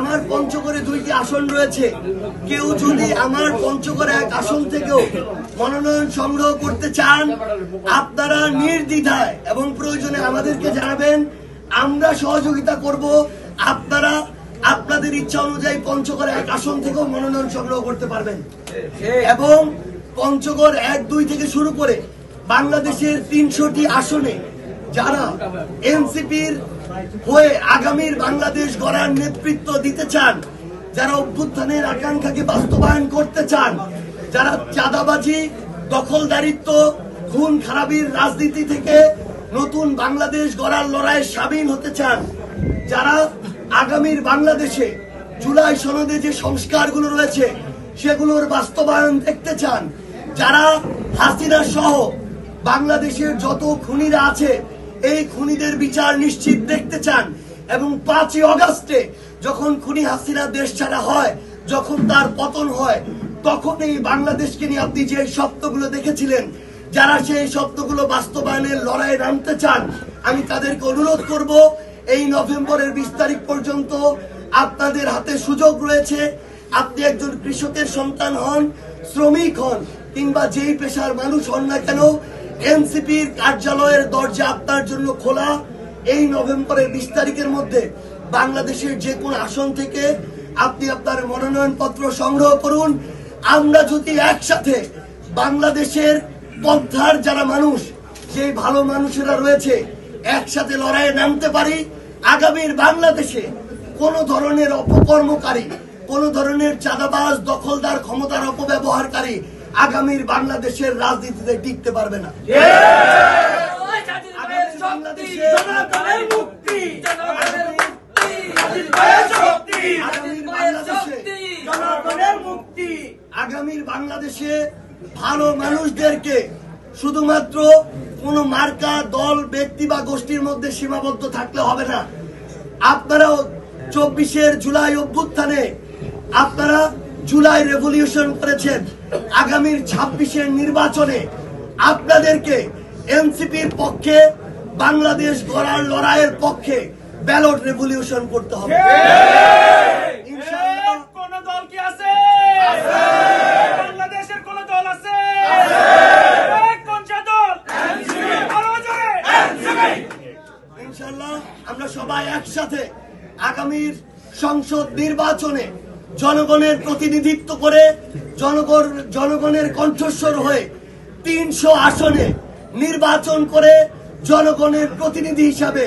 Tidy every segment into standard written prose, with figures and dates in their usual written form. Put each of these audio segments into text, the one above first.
আমার পঞ্চগড়ে 2টি আসন রয়েছে। কেউ যদি আমার পঞ্চগড়ে 1 আসন থেকেও মনোনয়ন সংগ্রহ করতে চান, আপনারা নির্দ্বিধায় এবং প্রয়োজনে আমাদেরকে জানাবেন, আমরা সহযোগিতা করব। আপনারা আপনাদের ইচ্ছা অনুযায়ী পঞ্চগড়ে 1 আসন থেকেও মনোনয়ন সংগ্রহ করতে পারবেন এবং পঞ্চগড় 1-2 থেকে শুরু করে বাংলাদেশের 300টি আসনে যারা এনসিপির হয়ে আগামীর বাংলাদেশ গড়ার নেতৃত্ব দিতে চান, যারা অভ্যুত্থানের আকাঙ্ক্ষাকে বাস্তবায়ন করতে চান, যারা চাঁদাবাজি, দখলদারিত্ব, খুন খারাপির রাজনীতি থেকে নতুন বাংলাদেশ গড়ার লড়াইয়ে সামিল হতে চান, যারা আগামীর বাংলাদেশে জুলাই সনদে যে সংস্কারগুলো রয়েছে সেগুলোর বাস্তবায়ন দেখতে চান, যারা হাসিনা সহ বাংলাদেশের যত খুনিরা আছে এই খুনিদের বিচার নিশ্চিত দেখতে চান এবং 5ই আগস্টে যখন খুনি হাসিনা দেশ ছাড়া হয়, যখন তার পতন হয়, তখন এই বাংলাদেশকে নিয়ে আপনি যে স্বপ্নগুলো দেখেছিলেন, যারা সেই স্বপ্নগুলো বাস্তবায়নের লড়াইয়ে নামতে চান, আমি তাদেরকে অনুরোধ করব, এই নভেম্বরের 20 তারিখ পর্যন্ত আপনাদের হাতে সুযোগ রয়েছে। আপনি একজন কৃষকের সন্তান হন, শ্রমিক হন, কিংবা যেই পেশার মানুষ হন না কেন, এনসিপির কার্যালয়ের দরজা আপনার জন্য খোলা। এই নভেম্বরের 20 তারিখের মধ্যে বাংলাদেশের যে কোনো আসন থেকে আপনি আপনার মনোনয়ন পত্র সংগ্রহ করুন। আমরা যদি একসাথে বাংলাদেশের পন্থার যারা মানুষ, যে ভালো মানুষেরা রয়েছে, একসাথে লড়াইয়ে নামতে পারি, আগামীর বাংলাদেশে কোন ধরনের অপকর্মকারী, কোন ধরনের চাঁদাবাজ, দখলদার, ক্ষমতার অপব্যবহারকারী আগামীর বাংলাদেশের রাজনীতিতে টিকতে পারবে না। আগামীর বাংলাদেশে ভালো মানুষদেরকে শুধুমাত্র কোন মার্কা, দল, ব্যক্তি বা গোষ্ঠীর মধ্যে সীমাবদ্ধ থাকলে হবে না। আপনারাও 24 জুলাই অভ্যুত্থানে আপনারা জুলাই রেভলিউশন করেছেন। আগামীর 26 নির্বাচনে আপনাদেরকে এনসিপির পক্ষে, বাংলাদেশ গড়ার লড়াইয়ের পক্ষে ব্যালট রেভলিউশন করতে হবে। কোন দল কি আছে? বাংলাদেশের কোন দল আছে? ইনশাআল্লাহ আমরা সবাই একসাথে আগামীর সংসদ নির্বাচনে জনগণের প্রতিনিধিত্ব করে, জনগণের কণ্ঠস্বর হয়ে 300 আসনে নির্বাচন করে জনগণের প্রতিনিধি হিসাবে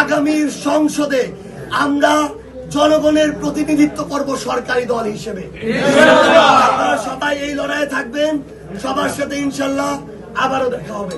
আগামীর সংসদে আমরা জনগণের প্রতিনিধিত্ব করব সরকারি দল হিসেবে। আপনারা সবাই এই লড়াইয়ে থাকবেন। সবার সাথে ইনশাআল্লাহ আবারও দেখা হবে।